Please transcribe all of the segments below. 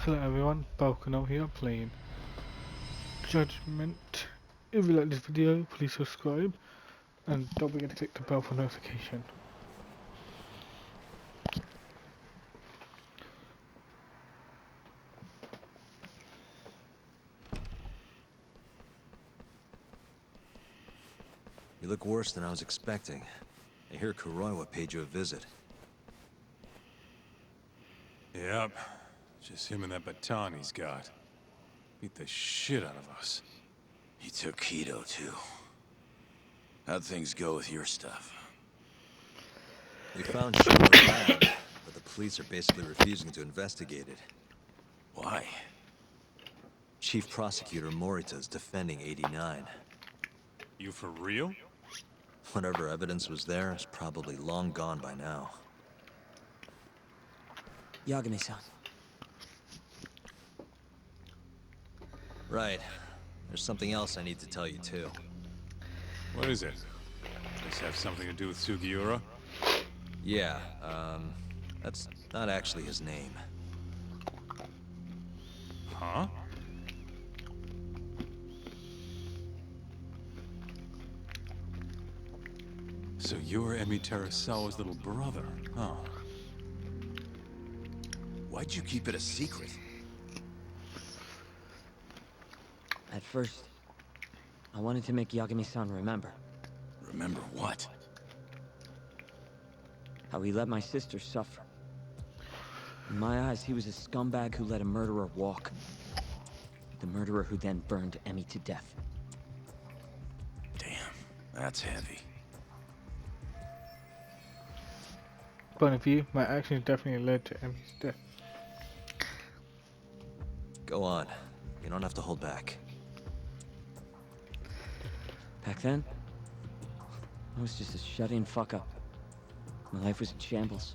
Hello everyone, Balkano here playing Judgment. If you like this video, please subscribe and don't forget to click the bell for notification. You look worse than I was expecting. I hear Kuroiwa paid you a visit. Yep. Just him and that baton he's got. Beat the shit out of us. He took Keto, too. How'd things go with your stuff? We found shit in the lab, but the police are basically refusing to investigate it. Why? Chief Prosecutor Morita is defending 89. You for real? Whatever evidence was there is probably long gone by now. Yagami-san. Right. There's something else I need to tell you, too. What is it? Does this have something to do with Sugiura? Yeah, that's not actually his name. Huh? So you're Emi Terasawa's little brother, huh? Why'd you keep it a secret? At first, I wanted to make Yagami-san remember Remember what? how he let my sister suffer. In my eyes, he was a scumbag who let a murderer walk. The murderer who then burned Emi to death. Damn, that's heavy. Point of view, my actions definitely led to Emmy's death. Go on. You don't have to hold back. Back then, I was just a shut-in fuck-up. My life was in shambles.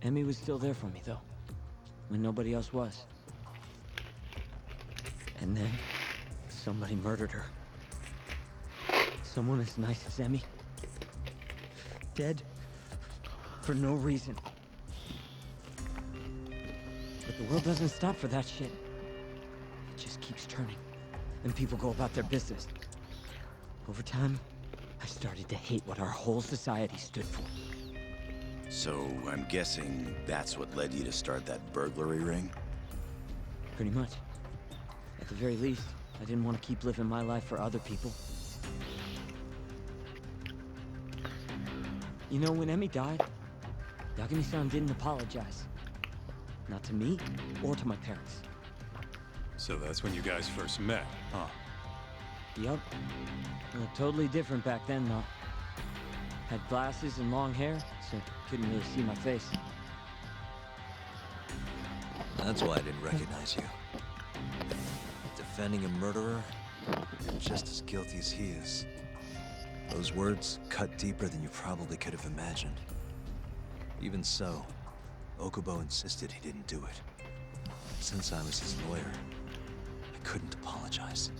Emi was still there for me, though, when nobody else was. And then, somebody murdered her. Someone as nice as Emi. Dead. For no reason. But the world doesn't stop for that shit. It just keeps turning. And people go about their business. Over time, I started to hate what our whole society stood for. So, I'm guessing that's what led you to start that burglary ring? Pretty much. At the very least, I didn't want to keep living my life for other people. You know, when Emi died, Yagami-san didn't apologize. Not to me, or to my parents. So that's when you guys first met, huh? Yup. Looked totally different back then, though. Had glasses and long hair, so couldn't really see my face. That's why I didn't recognize you. Defending a murderer, you're just as guilty as he is. Those words cut deeper than you probably could have imagined. Even so, Okubo insisted he didn't do it. Since I was his lawyer, I couldn't apologize.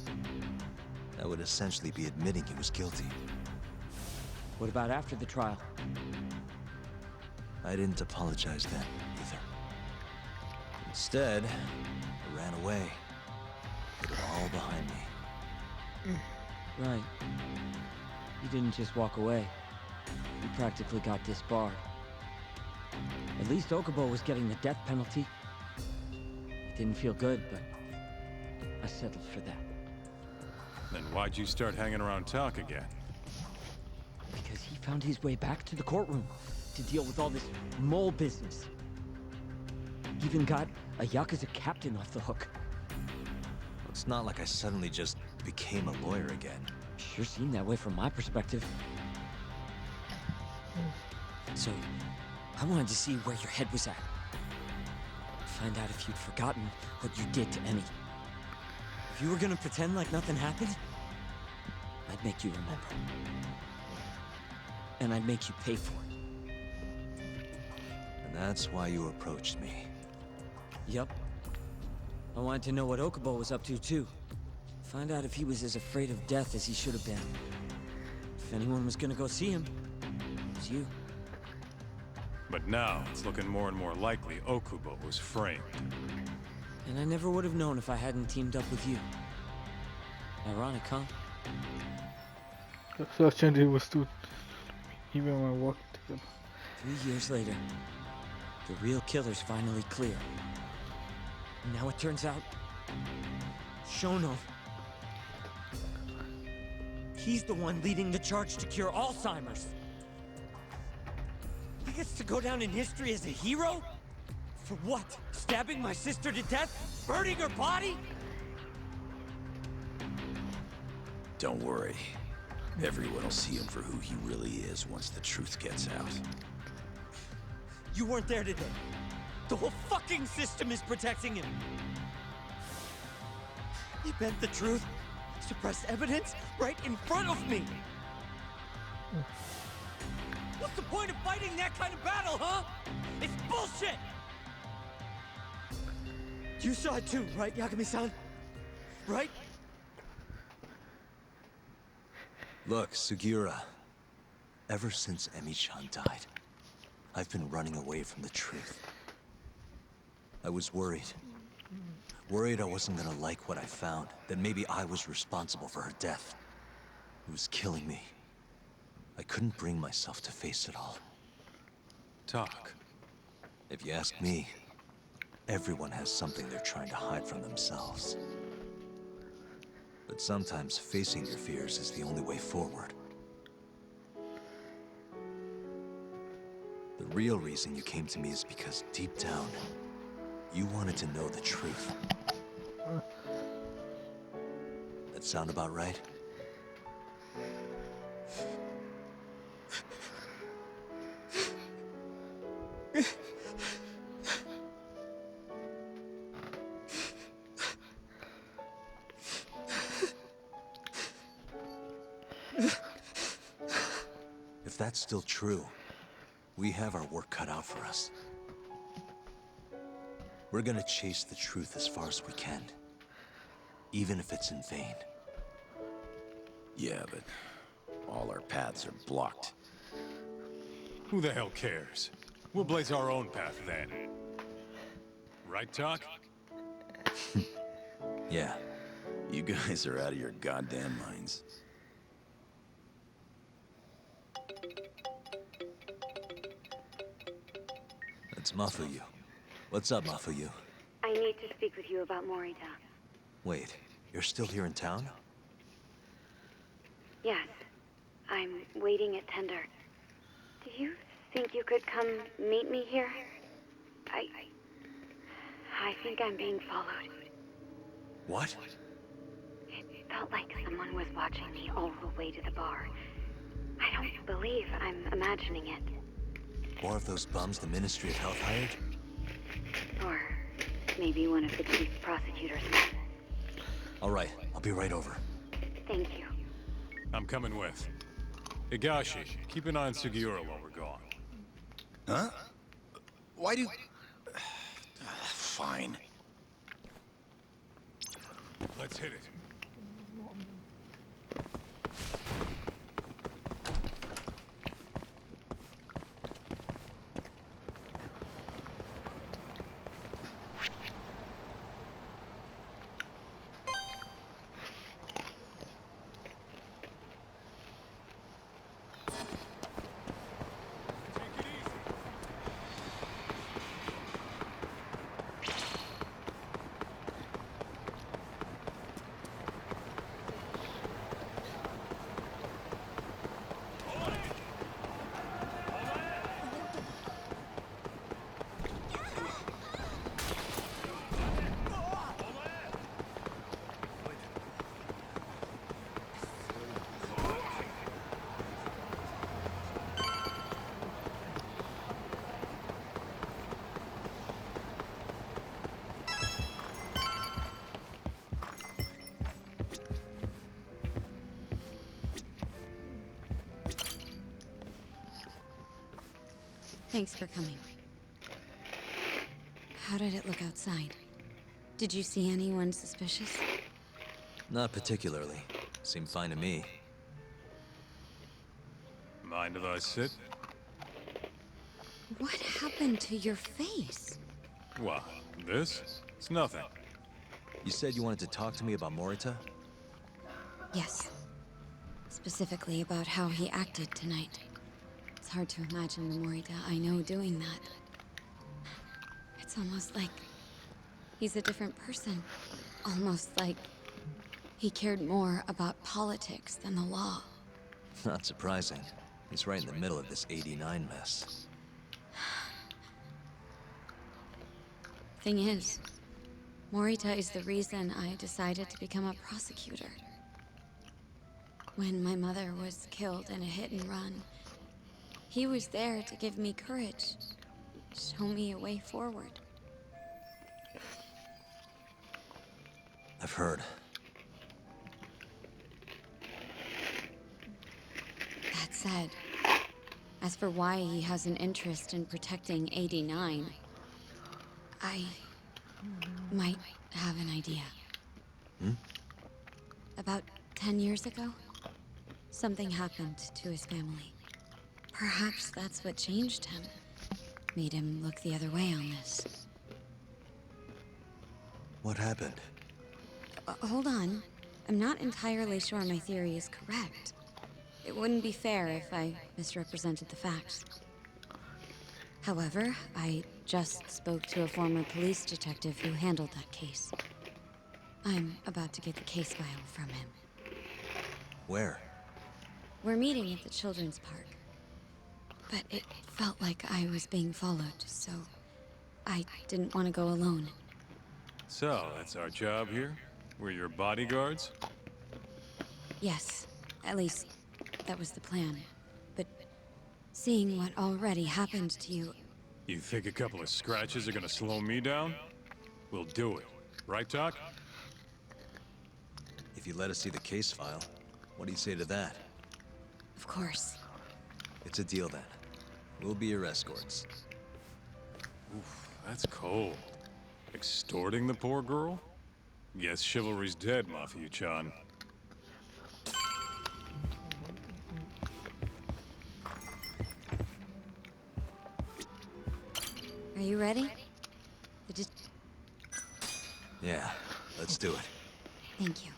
That would essentially be admitting he was guilty. What about after the trial? I didn't apologize then, either. Instead, I ran away. Put it all behind me. Right. You didn't just walk away. You practically got disbarred. At least Okubo was getting the death penalty. It didn't feel good, but I settled for that. Then why'd you start hanging around talk again? Because he found his way back to the courtroom to deal with all this mole business. Even got a Yakuza captain off the hook. It's not like I suddenly just became a lawyer again. Sure seemed that way from my perspective. So, I wanted to see where your head was at. Find out if you'd forgotten what you did to Emi. If you were gonna pretend like nothing happened, I'd make you remember. And I'd make you pay for it. And that's why you approached me. Yup. I wanted to know what Okubo was up to, too. Find out if he was as afraid of death as he should have been. If anyone was gonna go see him, it was you. But now, it's looking more and more likely Okubo was framed. And I never would have known if I hadn't teamed up with you. Ironic, huh? Such changes was too even when walking together. 3 years later, the real killer's finally clear. And now it turns out, Shono, he's the one leading the charge to cure Alzheimer's. He gets to go down in history as a hero? For what? Stabbing my sister to death? Burning her body? Don't worry. Everyone will see him for who he really is once the truth gets out. You weren't there today. The whole fucking system is protecting him. He bent the truth, suppressed evidence right in front of me. What's the point of fighting that kind of battle, huh? It's bullshit! You saw it too, right, Yagami-san? Right? Look, Sugiura. Ever since Emi-chan died, I've been running away from the truth. I was worried. Worried I wasn't gonna like what I found, that maybe I was responsible for her death. It was killing me. I couldn't bring myself to face it all. Talk. If you ask me, everyone has something they're trying to hide from themselves. But sometimes facing your fears is the only way forward. The real reason you came to me is because deep down, you wanted to know the truth. That sound about right? If that's still true, we have our work cut out for us. We're gonna chase the truth as far as we can, even if it's in vain. Yeah, but all our paths are blocked. Who the hell cares? We'll blaze our own path then. Right, Talk? Yeah. You guys are out of your goddamn minds. It's Mafuyu. What's up, Mafuyu? I need to speak with you about Morita. Wait, you're still here in town? Yes. I'm waiting at Tender. Do you think you could come meet me here? I think I'm being followed. What? It felt like someone was watching me all the way to the bar. I don't believe I'm imagining it. More of those bums the Ministry of Health hired? Or maybe one of the chief prosecutors. All right, I'll be right over. Thank you. I'm coming with. Higashi, keep an eye on Sugiura while we're gone. Huh? Why do... Fine. Let's hit it. Thanks for coming. How did it look outside? Did you see anyone suspicious? Not particularly. Seemed fine to me. Mind if I sit? What happened to your face? What? This? It's nothing. You said you wanted to talk to me about Morita? Yes. Specifically about how he acted tonight. It's hard to imagine the Morita I know doing that. It's almost like he's a different person. Almost like he cared more about politics than the law. Not surprising. He's right in the middle of this 89 mess. Thing is, Morita is the reason I decided to become a prosecutor. When my mother was killed in a hit and run, he was there to give me courage, show me a way forward. I've heard. That said, as for why he has an interest in protecting 89, I might have an idea. About 10 years ago, something happened to his family. Perhaps that's what changed him. Made him look the other way on this. What happened? Hold on. I'm not entirely sure my theory is correct. It wouldn't be fair if I misrepresented the facts. However, I just spoke to a former police detective who handled that case. I'm about to get the case file from him. Where? We're meeting at the children's park. But it felt like I was being followed, so I didn't want to go alone. So, that's our job here? We're your bodyguards? Yes, at least that was the plan. But seeing what already happened to you, You think a couple of scratches are gonna slow me down? We'll do it. Right, Doc? If you let us see the case file, what do you say to that? of course. It's a deal then. We'll be your escorts. Oof, that's cold. Extorting the poor girl? Guess chivalry's dead, Mafia-chan. Are you ready? Yeah, let's do it. Thank you.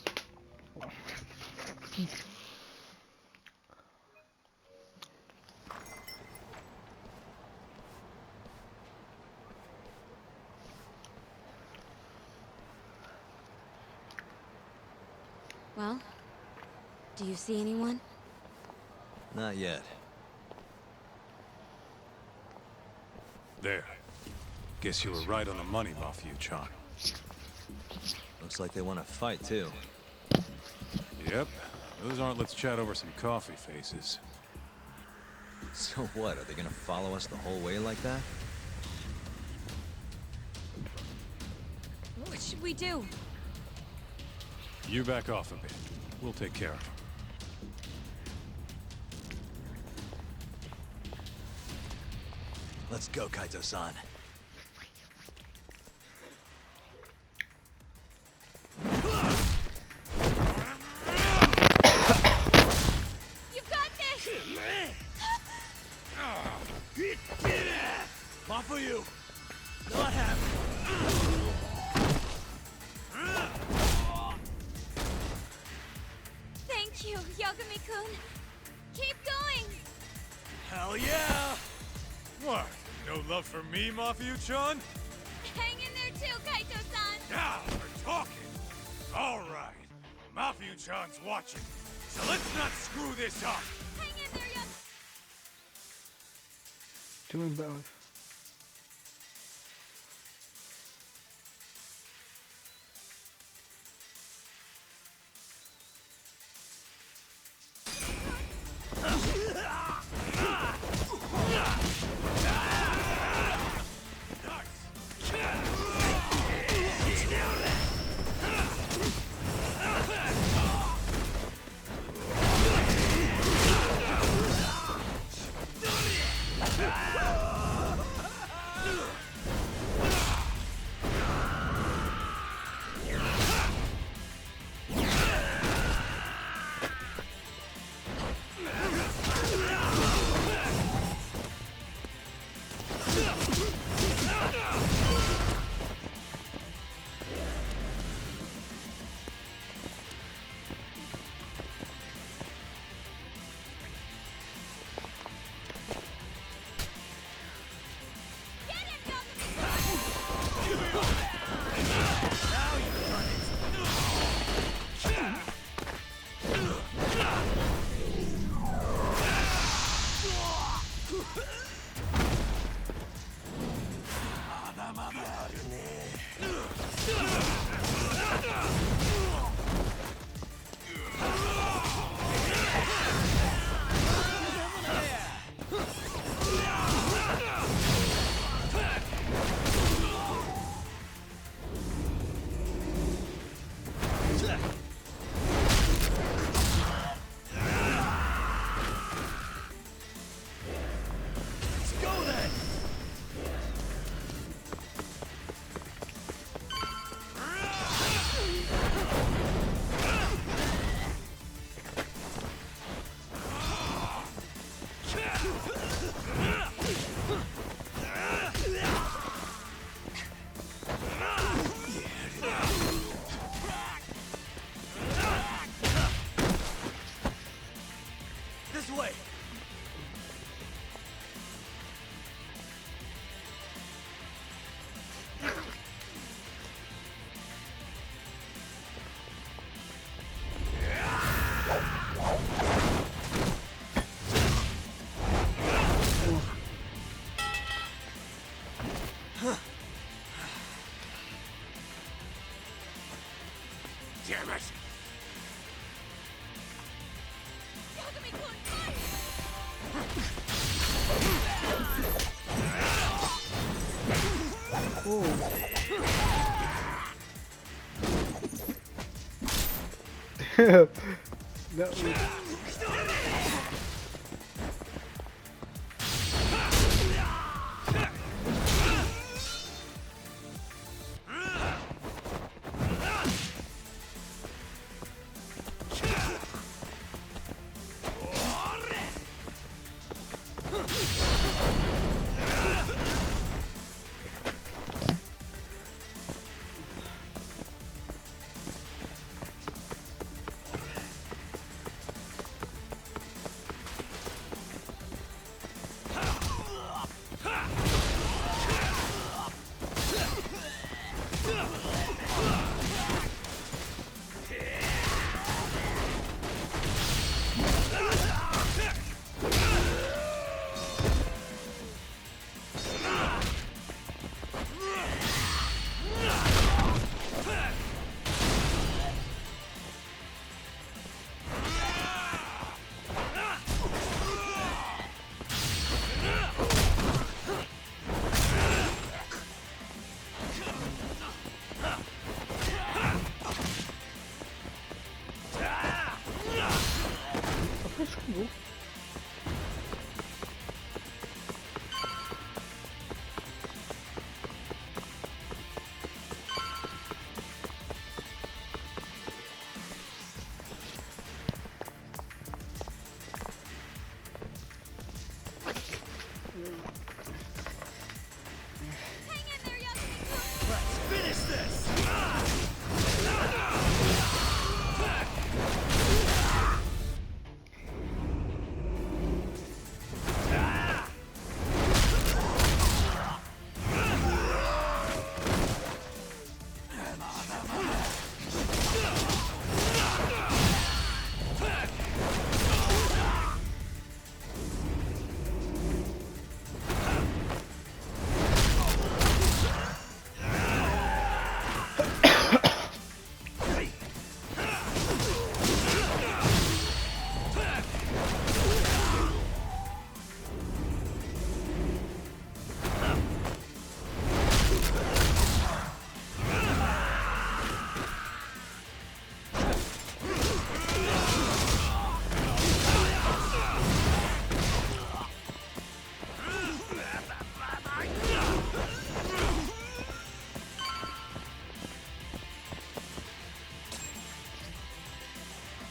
Well, do you see anyone? Not yet. There. Guess you were right on the money, Mafia-chan. Looks like they want to fight, too. Yep. Those aren't let's chat over some coffee faces. So what, are they gonna follow us the whole way like that? What should we do? You back off a bit. We'll take care of them. Let's go, Kaito-san. You've got this! For you. Not happening. Thank you, Yagami-kun. Keep going! Hell yeah! What? No love for me, Mafia-chan? Hang in there too, Kaito-san! Now we're talking. All right. Mafia-chan's watching, so let's not screw this up. Hang in there, Doing better. damn it! That was... That's cool.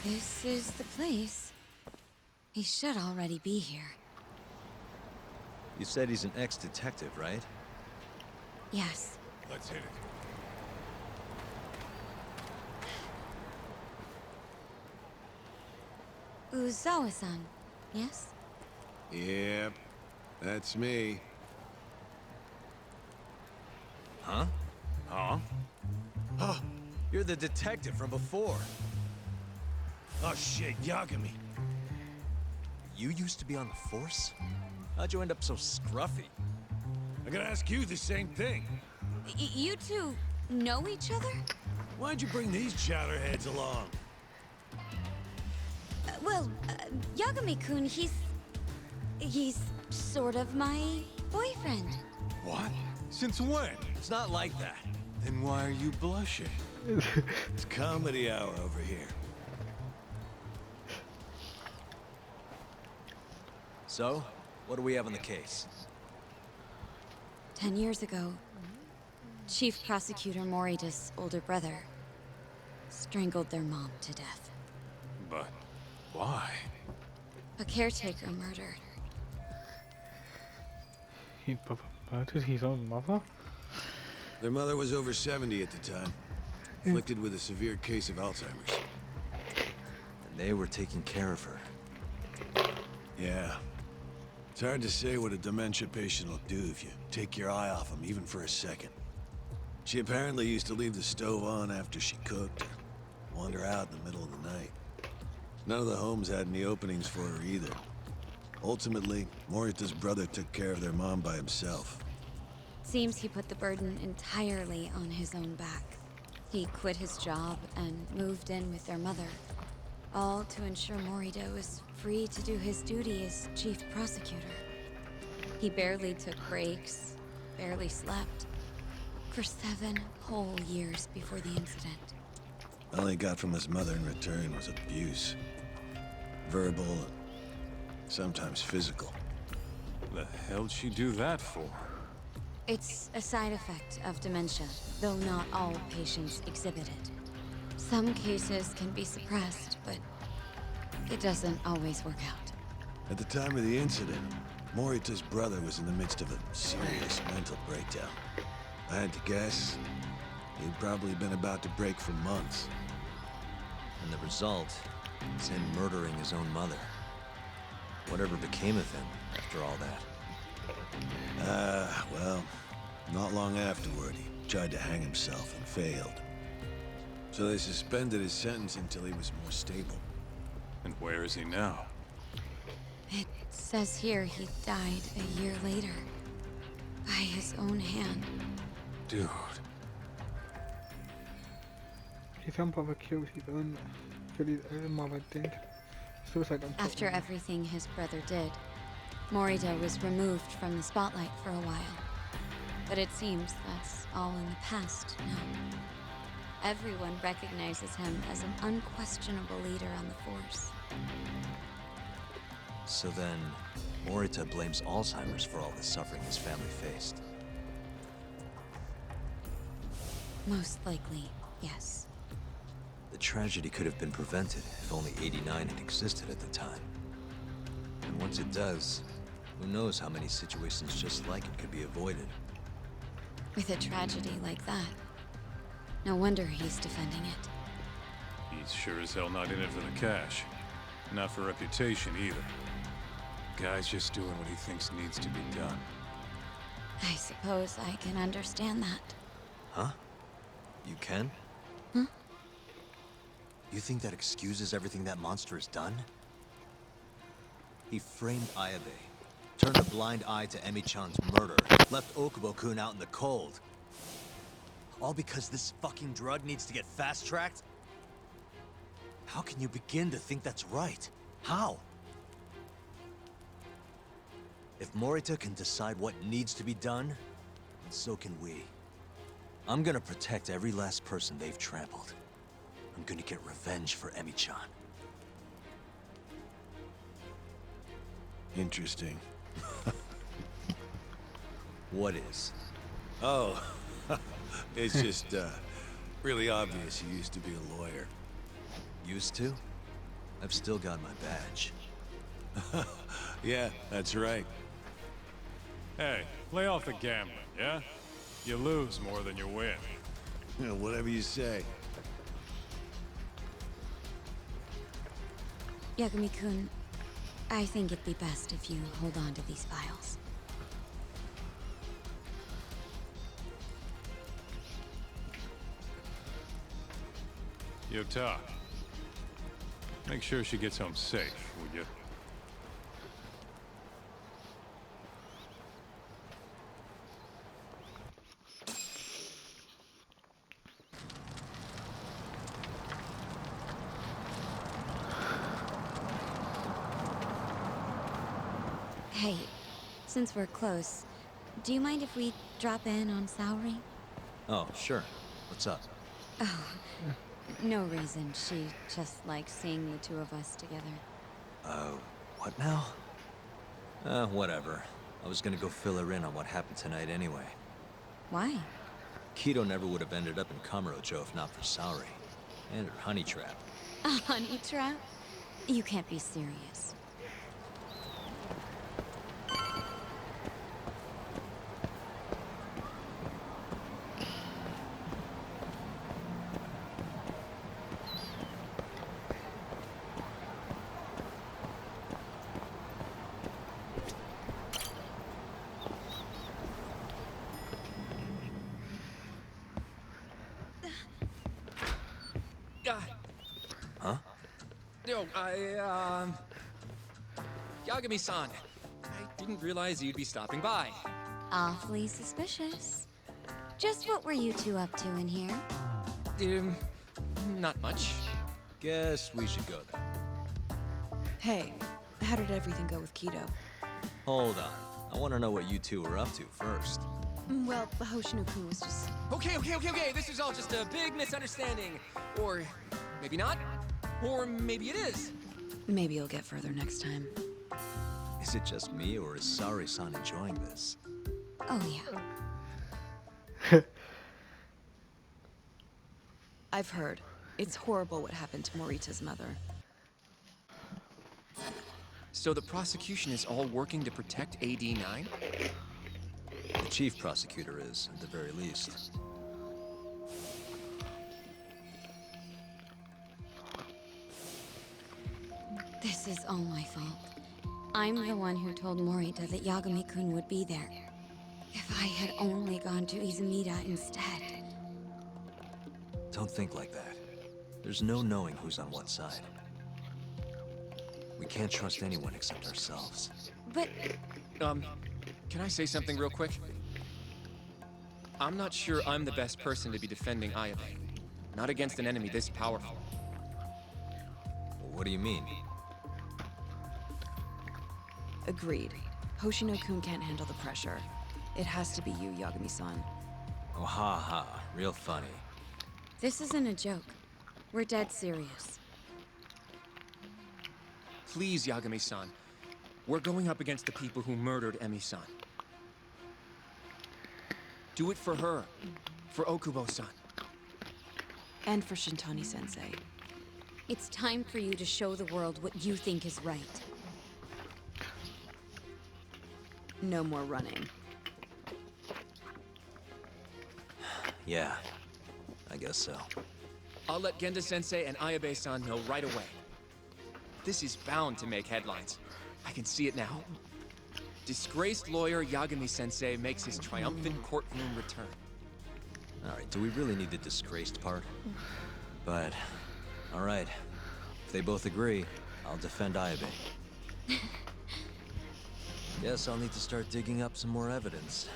This is the place. He should already be here. You said he's an ex-detective, right? Yes. Let's hit it. Uzawa-san, yes? Yep, that's me. Huh? Huh? Oh, you're the detective from before. Oh shit, Yagami. You used to be on the force? How'd you end up so scruffy? I gotta ask you the same thing. You two know each other? Why'd you bring these chowderheads along? Yagami-kun, he's sort of my boyfriend. What? Since when? It's not like that. Then why are you blushing? It's comedy hour over here. So, what do we have on the case? 10 years ago, Chief Prosecutor Morita's older brother strangled their mom to death. But why? A caretaker murder. He murdered his own mother? Their mother was over 70 at the time, afflicted with a severe case of Alzheimer's. And they were taking care of her. Yeah. It's hard to say what a dementia patient will do if you take your eye off them, even for a second. She apparently used to leave the stove on after she cooked, or wander out in the middle of the night. None of the homes had any openings for her either. Ultimately, Morita's brother took care of their mom by himself. Seems he put the burden entirely on his own back. He quit his job and moved in with their mother, all to ensure Morita was free to do his duty as chief prosecutor. He barely took breaks, barely slept, for 7 whole years before the incident. All he got from his mother in return was abuse. Verbal and sometimes physical. The hell'd she do that for? It's a side effect of dementia, though not all patients exhibit it. Some cases can be suppressed, but it doesn't always work out. At the time of the incident, Morita's brother was in the midst of a serious mental breakdown. I had to guess, he'd probably been about to break for months. And the result is him murdering his own mother. Whatever became of him after all that? Well, not long afterward, he tried to hang himself and failed. So they suspended his sentence until he was more stable. And where is he now? It says here he died a year later, by his own hand. Dude. His grandfather killed his own mother, did. Suicide on top After of him. everything his brother did, Morita was removed from the spotlight for a while. But it seems that's all in the past now. Everyone recognizes him as an unquestionable leader on the force. So then, Morita blames Alzheimer's for all the suffering his family faced. Most likely, yes. The tragedy could have been prevented if only 89 had existed at the time. And once it does, who knows how many situations just like it could be avoided. With a tragedy like that, no wonder he's defending it. He's sure as hell not in it for the cash. Not for reputation either. Guy's just doing what he thinks needs to be done. I suppose I can understand that. Huh? You can? Huh? You think that excuses everything that monster has done? He framed Ayabe, turned a blind eye to Emi-chan's murder, left Okubo-kun out in the cold. All because this fucking drug needs to get fast-tracked? How can you begin to think that's right? How? If Morita can decide what needs to be done, then so can we. I'm gonna protect every last person they've trampled. I'm gonna get revenge for Emi-chan. Interesting. What is? Oh, it's just, really obvious you used to be a lawyer. Used to? I've still got my badge. Yeah, that's right. Hey, lay off the gambling, yeah? You lose more than you win. You know, whatever you say. Yagami-kun, I think it'd be best if you hold on to these files. Yota. Make sure she gets home safe, would you? Hey, since we're close, do you mind if we drop in on Saori? Oh, sure. What's up? Oh, no reason. She just likes seeing the two of us together. What now? Whatever. I was gonna go fill her in on what happened tonight anyway. Why? Kido never would have ended up in Kamurocho if not for Saori. And her honey trap. A honey trap? You can't be serious. Huh? Yo, Yagami-san. I didn't realize you'd be stopping by. Awfully suspicious. Just what were you two up to in here? Not much. Guess we should go then. Hey, how did everything go with Keto? Hold on. I want to know what you two were up to first. Well, Hoshino-kun was just... Okay. This is all just a big misunderstanding. Or maybe not. Or maybe it is. Maybe you'll get further next time. Is it just me, or is Sari-san enjoying this? Oh, yeah. I've heard. It's horrible what happened to Morita's mother. So the prosecution is all working to protect AD-9? The chief prosecutor is, at the very least. This is all my fault. I'm the one who told Morita that Yagami-kun would be there. If I had only gone to Izumida instead. Don't think like that. There's no knowing who's on what side. We can't trust anyone except ourselves. But... Can I say something real quick? I'm not sure I'm the best person to be defending Ayabe. Not against an enemy this powerful. Well, what do you mean? Agreed. Hoshino-kun can't handle the pressure. It has to be you, Yagami-san. Oh, ha ha. Real funny. this isn't a joke. We're dead serious. Please, Yagami-san. We're going up against the people who murdered Emi-san. Do it for her. For Okubo-san. And for Shintani-sensei. It's time for you to show the world what you think is right. No more running. Yeah, I guess so. I'll let Genda-sensei and Ayabe-san know right away. This is bound to make headlines. I can see it now. Disgraced lawyer Yagami-sensei makes his triumphant courtroom return. Alright, do we really need the disgraced part? But, alright. If they both agree, I'll defend Ayabe. Guess I'll need to start digging up some more evidence.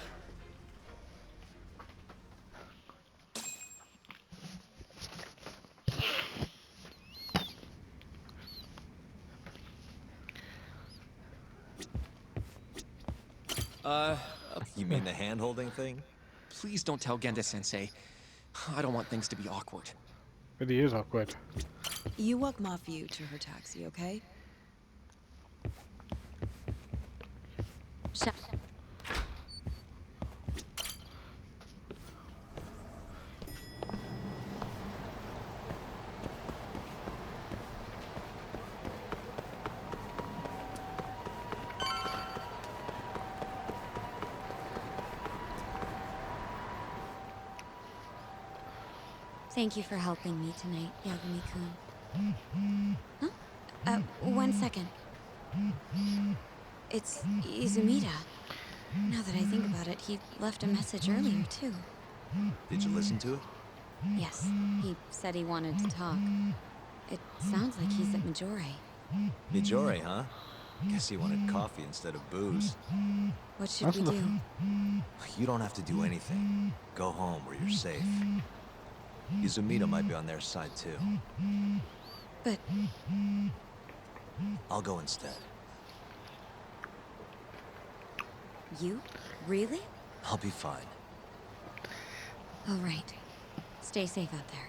You mean the hand-holding thing? Please don't tell Genda-sensei. I don't want things to be awkward. But he is awkward. You walk Mafiu to her taxi, okay? Thank you for helping me tonight, Yagami-kun. Huh? One second. It's Izumida. Now that I think about it, he left a message earlier, too. Did you listen to it? Yes, he said he wanted to talk. It sounds like he's at Majore. Mijori, huh? Guess he wanted coffee instead of booze. What should we do? You don't have to do anything. Go home where you're safe. Izumida might be on their side, too. But... I'll go instead. You? Really? I'll be fine. All right. Stay safe out there.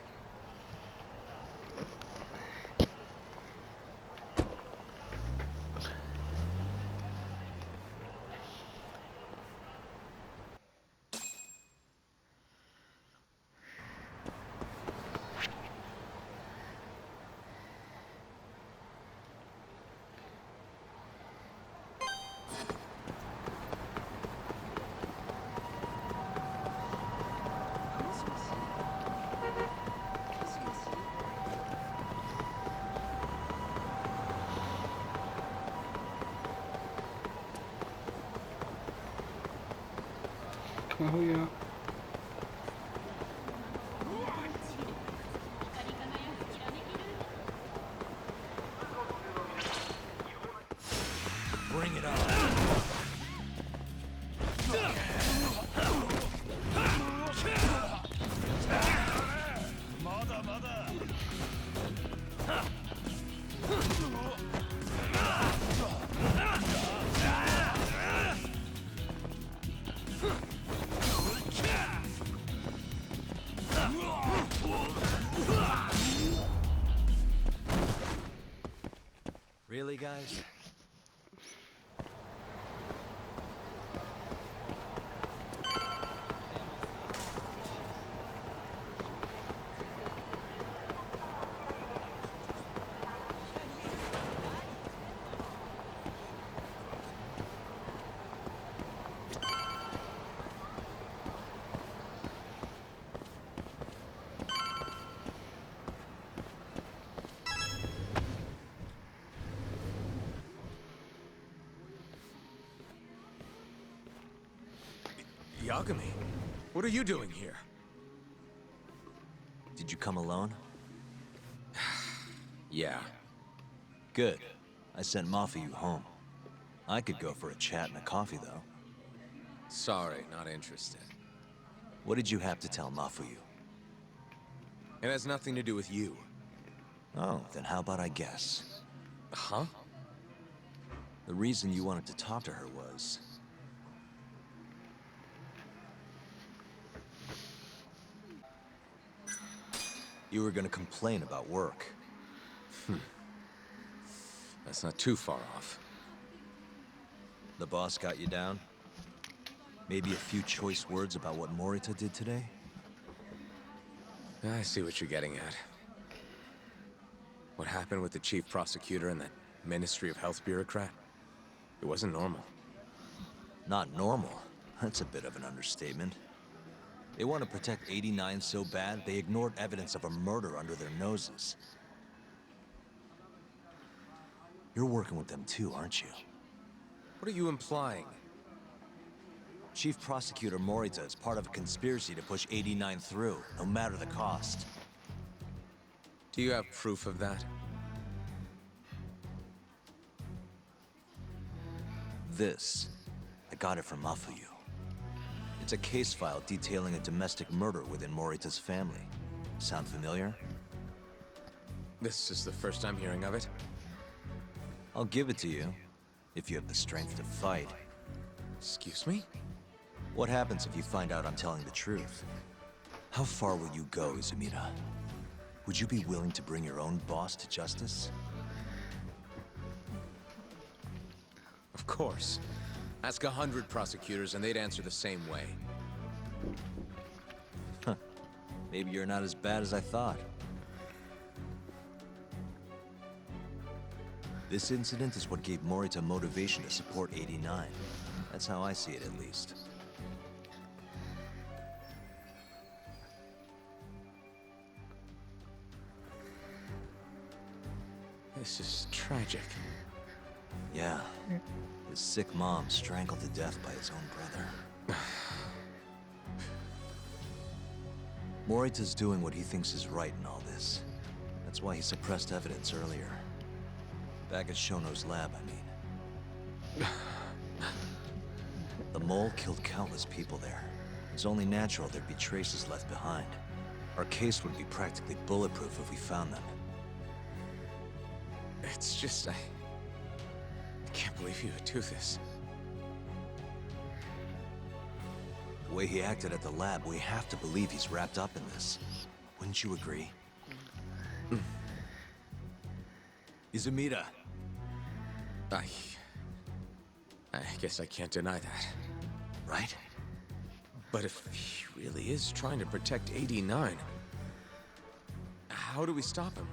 Oh yeah. Bring it on. Really, guys? Yagami, what are you doing here? Did you come alone? Yeah. Good. I sent Mafuyu home. I could go for a chat and a coffee, though. Sorry, not interested. What did you have to tell Mafuyu? It has nothing to do with you. Oh, then how about I guess? Huh? The reason you wanted to talk to her was... you were gonna complain about work. That's not too far off. The boss got you down? Maybe a few choice words about what Morita did today? I see what you're getting at. What happened with the chief prosecutor and that Ministry of Health bureaucrat? It wasn't normal. Not normal? That's a bit of an understatement. They want to protect 89 so bad, they ignored evidence of a murder under their noses. You're working with them too, aren't you? What are you implying? Chief Prosecutor Morita is part of a conspiracy to push 89 through, no matter the cost. Do you have proof of that? This, I got it from Mafuyu. It's a case file detailing a domestic murder within Morita's family. Sound familiar? This is the first I'm hearing of it. I'll give it to you, if you have the strength to fight. Excuse me? What happens if you find out I'm telling the truth? How far will you go, Izumida? Would you be willing to bring your own boss to justice? Of course. Ask 100 prosecutors and they'd answer the same way. Maybe you're not as bad as I thought. This incident is what gave Morita motivation to support 89. That's how I see it, at least. This is tragic. Yeah. His sick mom strangled to death by his own brother. Morita's doing what he thinks is right in all this. That's why he suppressed evidence earlier. Back at Shono's lab, I mean. The mole killed countless people there. It's only natural there'd be traces left behind. Our case would be practically bulletproof if we found them. It's just, I can't believe you would do this. The way he acted at the lab, we have to believe he's wrapped up in this. Wouldn't you agree? Izumida. I guess I can't deny that. Right? But if he really is trying to protect 89, how do we stop him?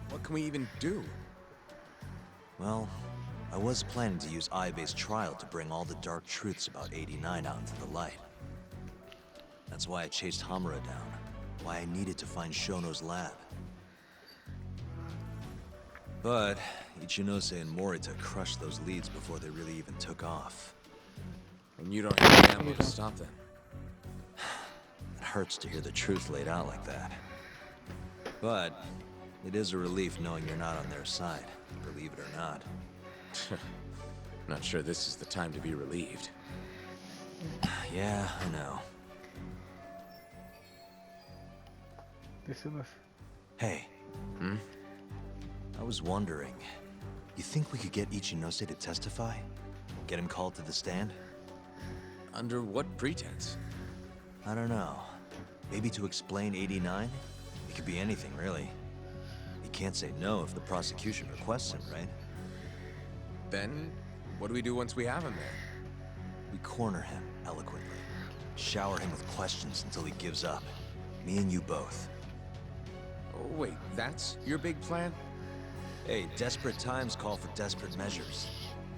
What can we even do? Well, I was planning to use Aibe's trial to bring all the dark truths about 89 out into the light. That's why I chased Hamura down. Why I needed to find Shono's lab. But Ichinose and Morita crushed those leads before they really even took off. And you don't have the ammo to stop them. It hurts to hear the truth laid out like that. But it is a relief knowing you're not on their side, believe it or not. Not sure this is the time to be relieved. Yeah, I know. Hey. I was wondering, you think we could get Ichinose to testify? Get him called to the stand? Under what pretense? I don't know. Maybe to explain 89? It could be anything, really. He can't say no if the prosecution requests him, right? Then, what do we do once we have him there? We corner him eloquently. Shower him with questions until he gives up. Me and you both. Oh, wait, that's your big plan? Hey, desperate times call for desperate measures.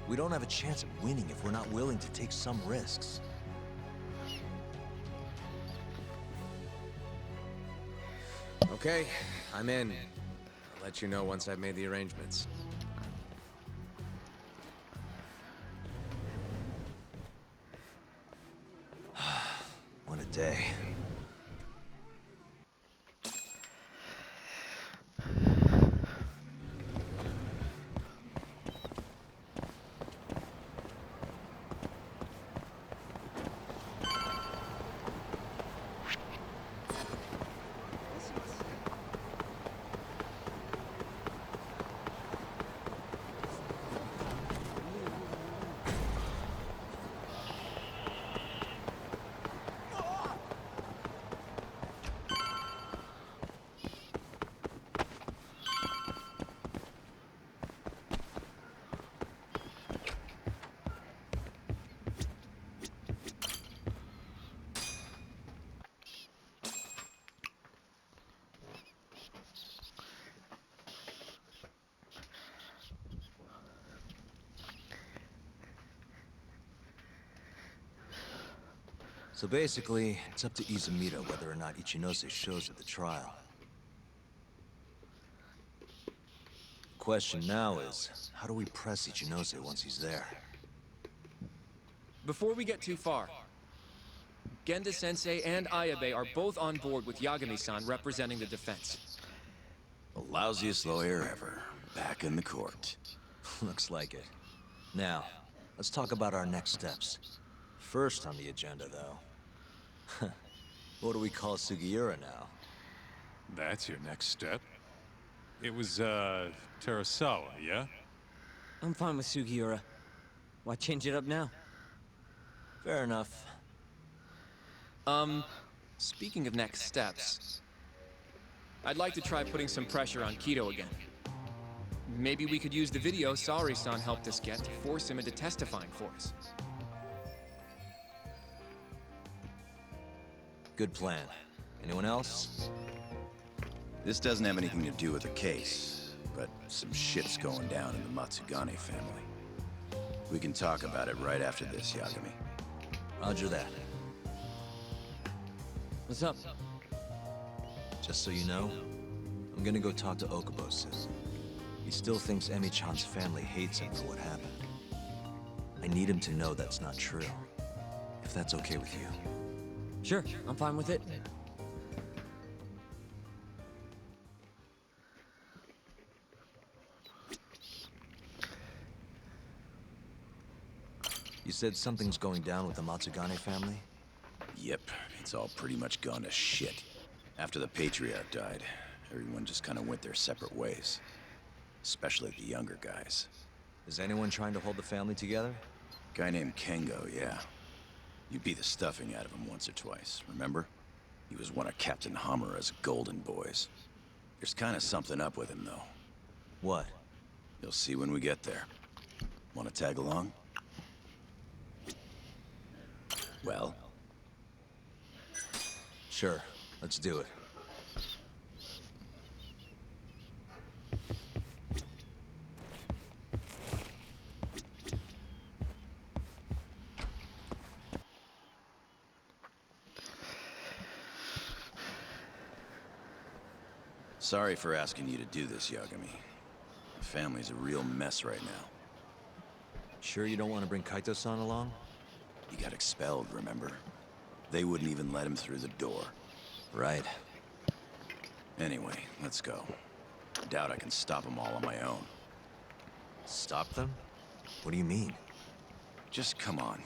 We don't have a chance at winning if we're not willing to take some risks. Okay, I'm in. I'll let you know once I've made the arrangements. What a day. So basically, it's up to Izumida whether or not Ichinose shows at the trial. The question now is, how do we press Ichinose once he's there? Before we get too far, Genda-sensei and Ayabe are both on board with Yagami-san representing the defense. The lousiest lawyer ever. Back in the court. Looks like it. Now, let's talk about our next steps. First on the agenda, though. What do we call Sugiura now? That's your next step? It was, Terasawa, yeah? I'm fine with Sugiura. Why change it up now? Fair enough. Speaking of next steps, I'd like to try putting some pressure on Kido again. Maybe we could use the video Saori-san helped us get to force him into testifying for us. Good plan. Anyone else? This doesn't have anything to do with the case, but some shit's going down in the Matsugane family. We can talk about it right after this, Yagami. Roger that. What's up? Just so you know, I'm gonna go talk to Okubo soon. He still thinks Emi-chan's family hates him for what happened. I need him to know that's not true. If that's okay with you. Sure, I'm fine with it. You said something's going down with the Matsugane family? Yep, it's all pretty much gone to shit. After the Patriarch died, everyone just kind of went their separate ways. Especially the younger guys. Is anyone trying to hold the family together? Guy named Kengo, yeah. You beat the stuffing out of him once or twice, remember? He was one of Captain Hamura's golden boys. There's kind of something up with him, though. What? You'll see when we get there. Want to tag along? Well? Sure, let's do it. Sorry for asking you to do this, Yagami. The family's a real mess right now. Sure you don't want to bring Kaito-san along? He got expelled, remember? They wouldn't even let him through the door. Right. Anyway, let's go. I doubt I can stop them all on my own. Stop them? What do you mean? Just come on.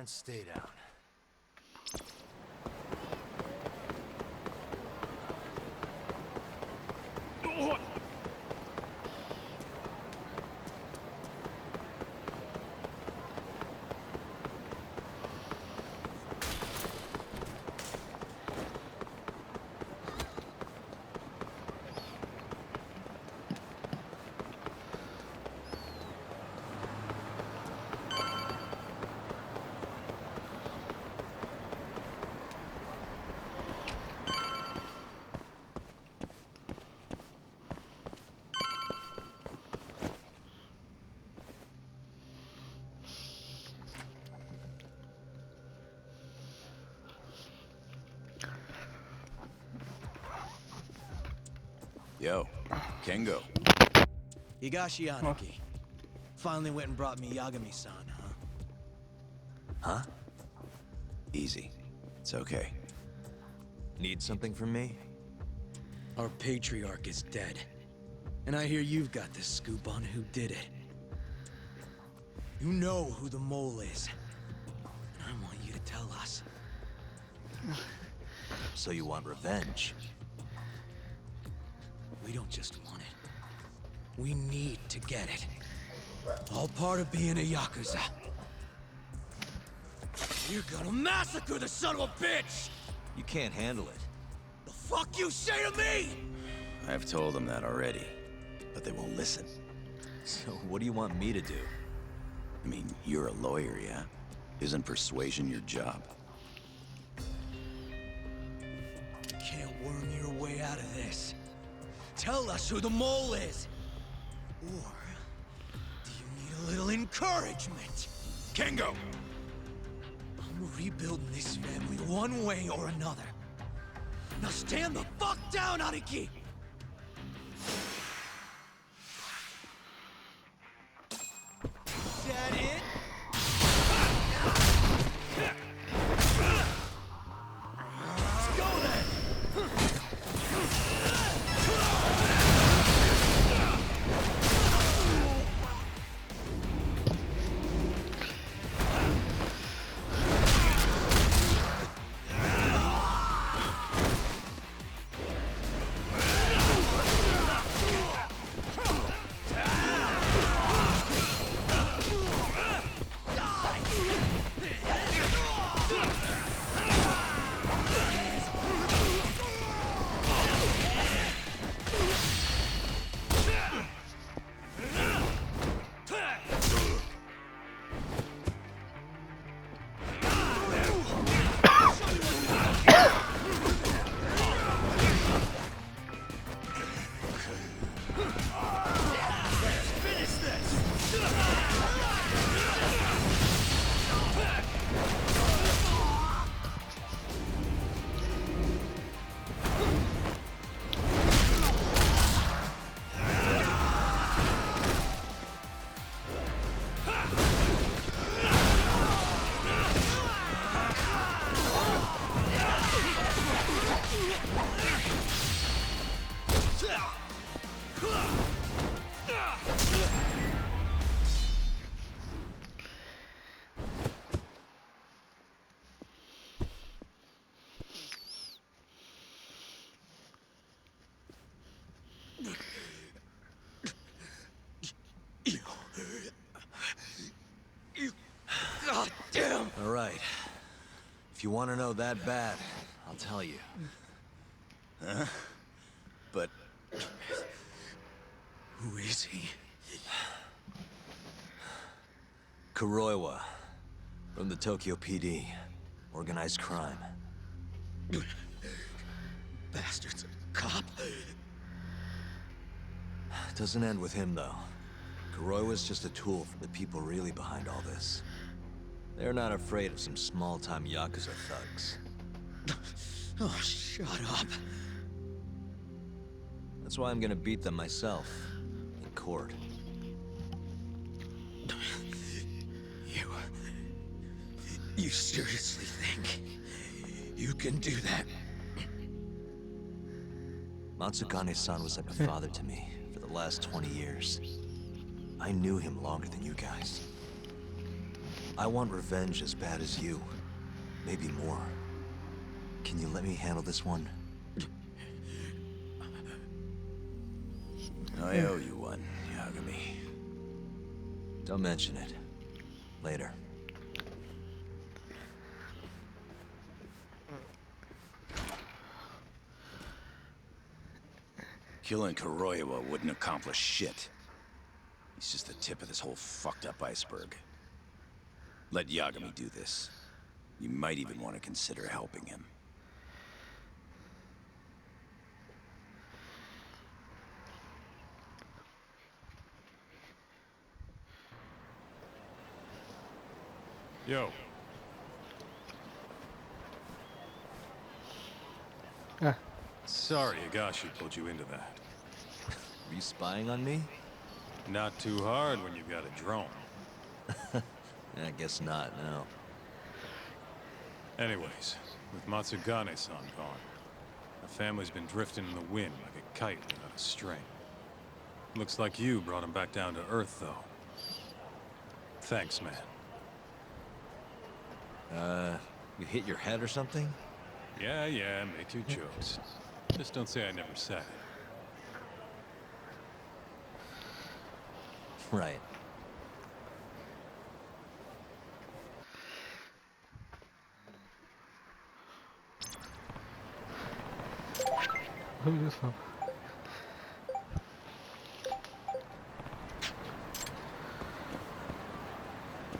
And stay down. Yo, Kengo. Higashi Aniki. Finally went and brought me Yagami-san, huh? Huh? Easy. It's okay. Need something from me? Our patriarch is dead. And I hear you've got the scoop on who did it. You know who the mole is. And I want you to tell us. So you want revenge? We don't just want it. We need to get it. All part of being a Yakuza. You're gonna massacre the son of a bitch! You can't handle it. The fuck you say to me?! I've told them that already, but they won't listen. So what do you want me to do? I mean, you're a lawyer, yeah? Isn't persuasion your job? You can't worm your way out of this. Tell us who the mole is! Or do you need a little encouragement? Kengo! I'm rebuilding this family one way or another. Now stand the fuck down, Aniki! Is that it? Let's go then! God damn! All right. If you want to know that bad, I'll tell you. Huh? But Who is he? Kuroiwa, from the Tokyo PD. Organized crime. Bastard's a cop. Doesn't end with him, though. Kuroiwa's just a tool for the people really behind all this. They're not afraid of some small-time Yakuza thugs. Oh, shut up. That's why I'm gonna beat them myself. In court. You seriously think you can do that? Matsukane-san was like a father to me for the last 20 years. I knew him longer than you guys. I want revenge as bad as you. Maybe more. Can you let me handle this one? I owe you one, Yagami. Don't mention it. Later. Killing Kuroiwa wouldn't accomplish shit. He's just the tip of this whole fucked up iceberg. Let Yagami do this. You might even want to consider helping him. Yo. Ah, Sorry Higashi pulled you into that. Were you spying on me? Not too hard when you've got a drone. I guess not, no. Anyways, with Matsugane-san gone, the family's been drifting in the wind like a kite without a string. Looks like you brought him back down to earth, though. Thanks, man. You hit your head or something? Yeah, make your jokes. Just don't say I never said it. Right. who is this one?